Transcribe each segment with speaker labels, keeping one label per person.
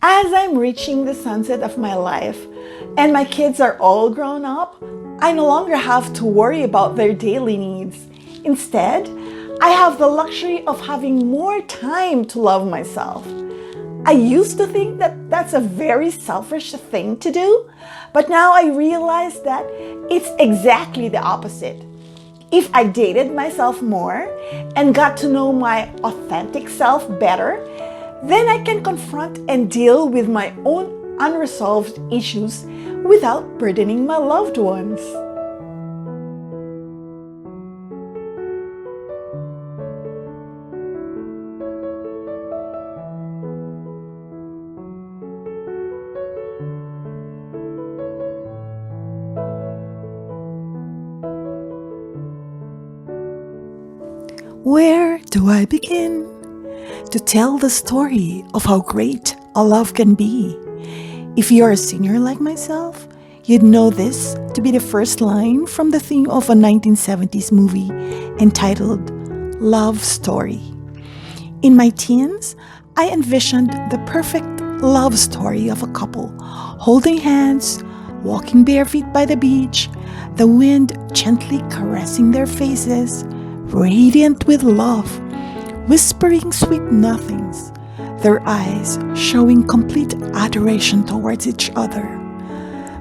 Speaker 1: As I'm reaching the sunset of my life and my kids are all grown up, I no longer have to worry about their daily needs. Instead, I have the luxury of having more time to love myself. I used to think that that's a very selfish thing to do, but now I realize that it's exactly the opposite. If I dated myself more and got to know my authentic self better, then I can confront and deal with my own unresolved issues without burdening my loved ones. Where do I begin to tell the story of how great a love can be? If you're a singer like myself, you'd know this to be the first line from the theme of a 1970s movie entitled Love Story. In my teens, I envisioned the perfect love story of a couple holding hands, walking bare feet by the beach, the wind gently caressing their faces, radiant with love, whispering sweet nothings, their eyes showing complete adoration towards each other.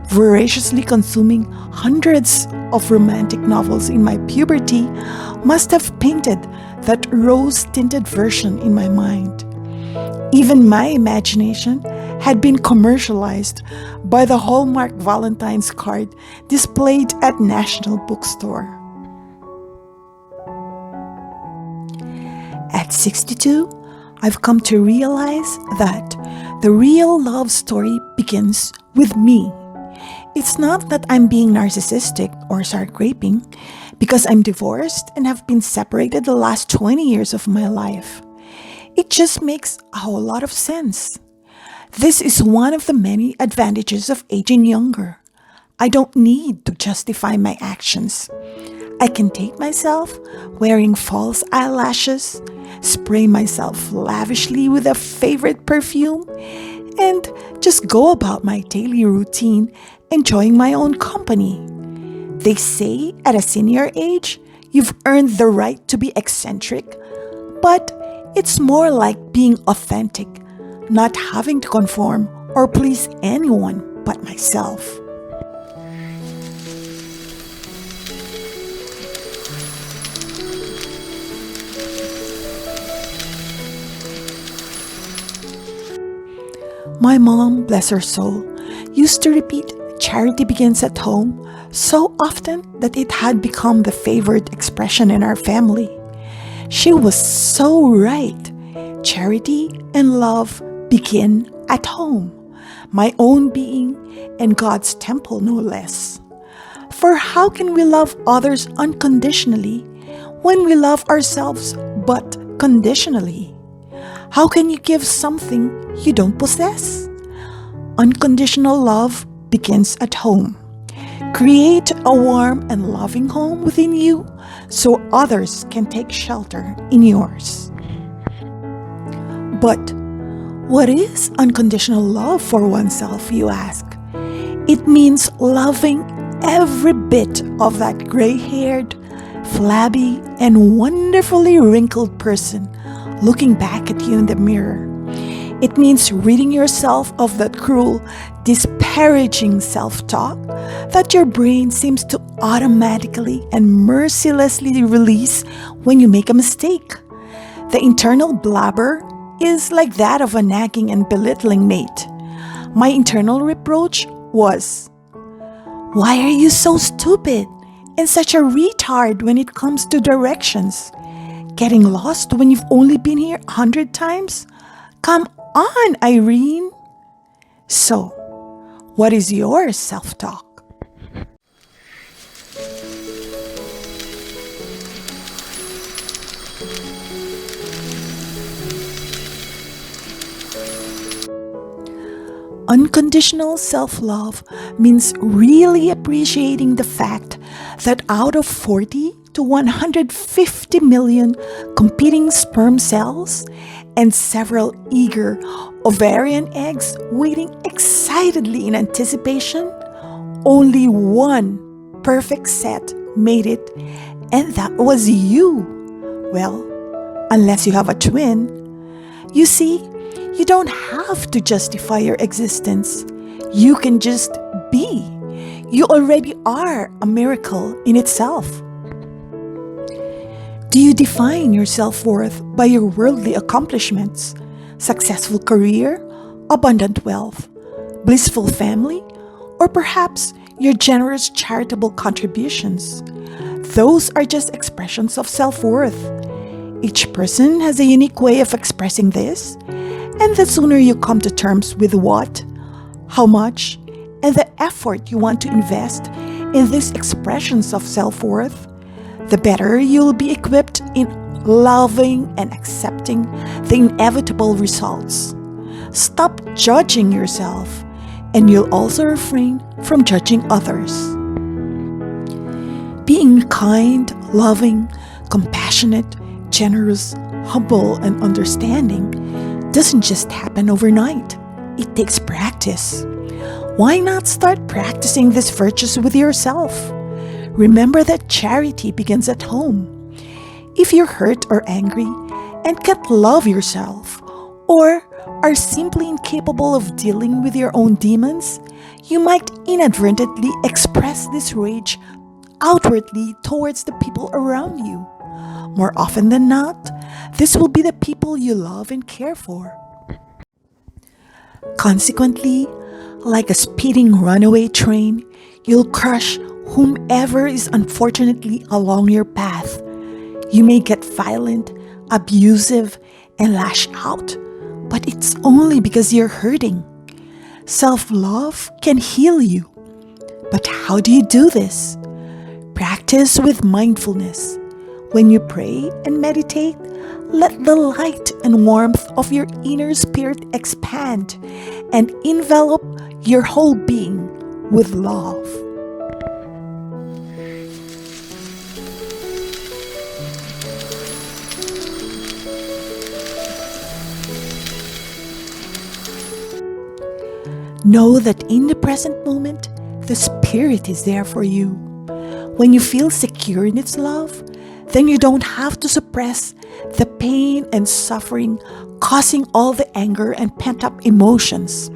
Speaker 1: Voraciously consuming hundreds of romantic novels in my puberty must have painted that rose-tinted version in my mind. Even my imagination had been commercialized by the Hallmark Valentine's card displayed at National Bookstore. At 62, I've come to realize that the real love story begins with me. It's not that I'm being narcissistic or start-graping, because I'm divorced and have been separated the last 20 years of my life. It just makes a whole lot of sense. This is one of the many advantages of aging younger. I don't need to justify my actions. I can take myself wearing false eyelashes, spray myself lavishly with a favorite perfume, and just go about my daily routine enjoying my own company. They say at a senior age, you've earned the right to be eccentric, but it's more like being authentic, not having to conform or please anyone but myself. My mom, bless her soul, used to repeat charity begins at home so often that it had become the favored expression in our family. She was so right. Charity and love begin at home, my own being and God's temple no less. For how can we love others unconditionally when we love ourselves but conditionally? How can you give something you don't possess? Unconditional love begins at home. Create a warm and loving home within you so others can take shelter in yours. But what is unconditional love for oneself, you ask? It means loving every bit of that gray-haired, flabby, and wonderfully wrinkled person looking back at you in the mirror. It means ridding yourself of that cruel, disparaging self-talk that your brain seems to automatically and mercilessly release when you make a mistake. The internal blabber is like that of a nagging and belittling mate. My internal reproach was, "Why are you so stupid and such a retard when it comes to directions? Getting lost when you've only been here 100 times? Come on, Irene." So, what is your self-talk? Unconditional self-love means really appreciating the fact that out of 40 to 150 million competing sperm cells and several eager ovarian eggs waiting excitedly in anticipation, only one perfect set made it, and that was you. Well, unless you have a twin. You see, you don't have to justify your existence. You can just be. You already are a miracle in itself. Do you define your self-worth by your worldly accomplishments, successful career, abundant wealth, blissful family, or perhaps your generous charitable contributions? Those are just expressions of self-worth. Each person has a unique way of expressing this, and the sooner you come to terms with what, how much, and the effort you want to invest in these expressions of self-worth, the better you'll be equipped in loving and accepting the inevitable results. Stop judging yourself, and you'll also refrain from judging others. Being kind, loving, compassionate, generous, humble, and understanding doesn't just happen overnight. It takes practice. Why not start practicing these virtues with yourself? Remember that charity begins at home. If you're hurt or angry and can't love yourself, or are simply incapable of dealing with your own demons, you might inadvertently express this rage outwardly towards the people around you. More often than not, this will be the people you love and care for. Consequently, like a speeding runaway train, you'll crush whomever is unfortunately along your path. You may get violent, abusive, and lash out, but it's only because you're hurting. Self-love can heal you. But how do you do this? Practice with mindfulness. When you pray and meditate, let the light and warmth of your inner spirit expand and envelop your whole being with love. Know that in the present moment, the Spirit is there for you. When you feel secure in its love, then you don't have to suppress the pain and suffering causing all the anger and pent-up emotions.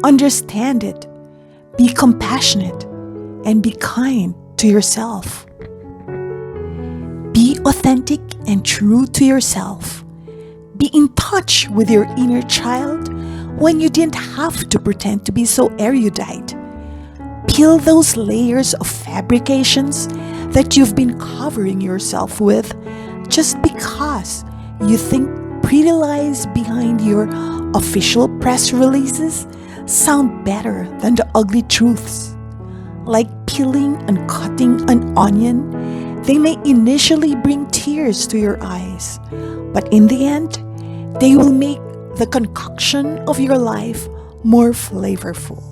Speaker 1: Understand it, be compassionate, and be kind to yourself. Be authentic and true to yourself. Be in touch with your inner child when you didn't have to pretend to be so erudite. Peel those layers of fabrications that you've been covering yourself with just because you think pretty lies behind your official press releases sound better than the ugly truths. Like peeling and cutting an onion, they may initially bring tears to your eyes, but in the end, they will make the concoction of your life more flavorful.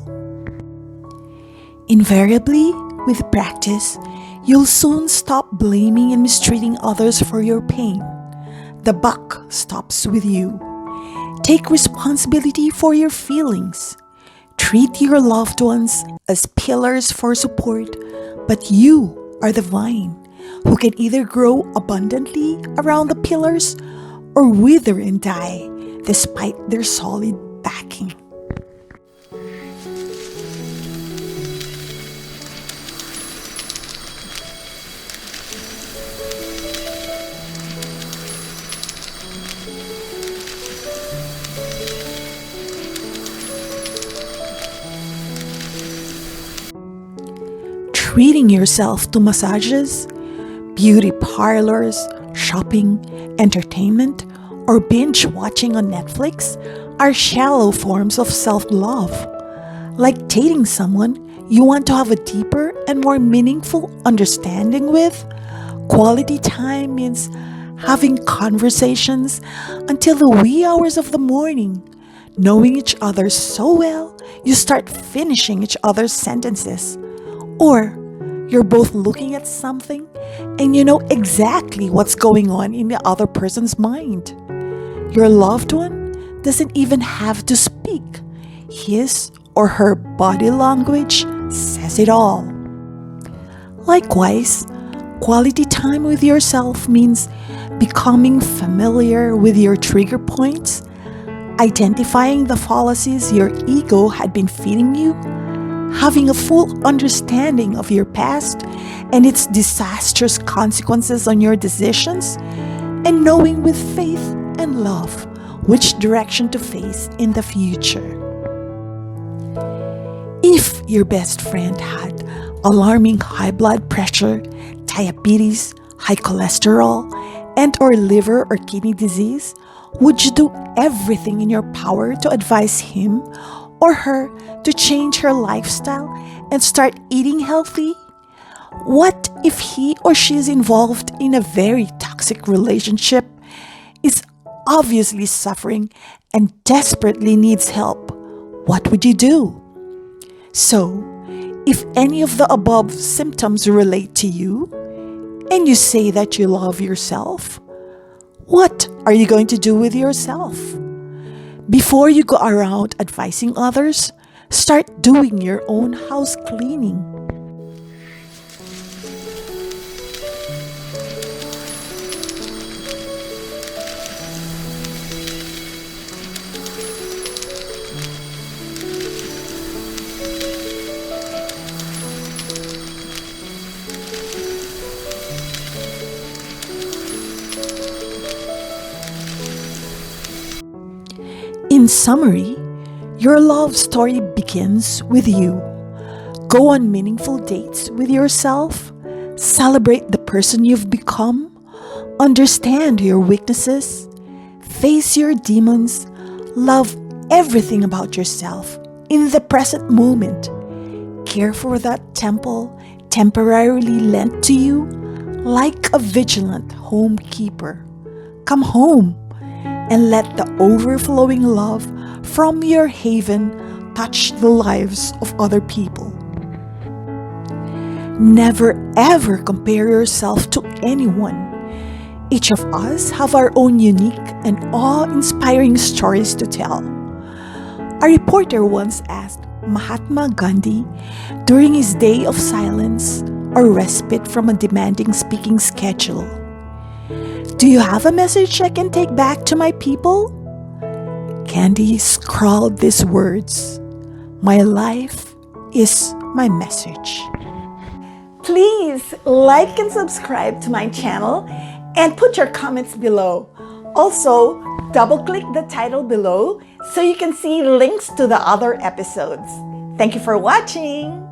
Speaker 1: Invariably, with practice, you'll soon stop blaming and mistreating others for your pain. The buck stops with you. Take responsibility for your feelings. Treat your loved ones as pillars for support, but you are the vine who can either grow abundantly around the pillars or wither and die despite their solid backing. Treating yourself to massages, beauty parlors, shopping, entertainment, or binge watching on Netflix are shallow forms of self-love. Like dating someone you want to have a deeper and more meaningful understanding with, quality time means having conversations until the wee hours of the morning, knowing each other so well you start finishing each other's sentences. Or you're both looking at something and you know exactly what's going on in the other person's mind. Your loved one doesn't even have to speak. His or her body language says it all. Likewise, quality time with yourself means becoming familiar with your trigger points, identifying the fallacies your ego had been feeding you, having a full understanding of your past and its disastrous consequences on your decisions, and knowing with faith and love which direction to face in the future. If your best friend had alarming high blood pressure, diabetes, high cholesterol, and or liver or kidney disease, would you do everything in your power to advise him or her to change her lifestyle and start eating healthy? What if he or she is involved in a very toxic relationship, is obviously suffering, and desperately needs help? What would you do? So, if any of the above symptoms relate to you, and you say that you love yourself, what are you going to do with yourself? Before you go around advising others, start doing your own house cleaning. In summary, your love story begins with you. Go on meaningful dates with yourself, celebrate the person you've become, understand your weaknesses, face your demons, love everything about yourself in the present moment. Care for that temple temporarily lent to you like a vigilant homekeeper. Come home and let the overflowing love from your haven touch the lives of other people. Never ever compare yourself to anyone. Each of us have our own unique and awe-inspiring stories to tell. A reporter once asked Mahatma Gandhi during his day of silence or respite from a demanding speaking schedule, "Do you have a message I can take back to my people?" Gandhi scrawled these words, "My life is my message." Please like and subscribe to my channel and put your comments below. Also, double-click the title below so you can see links to the other episodes. Thank you for watching.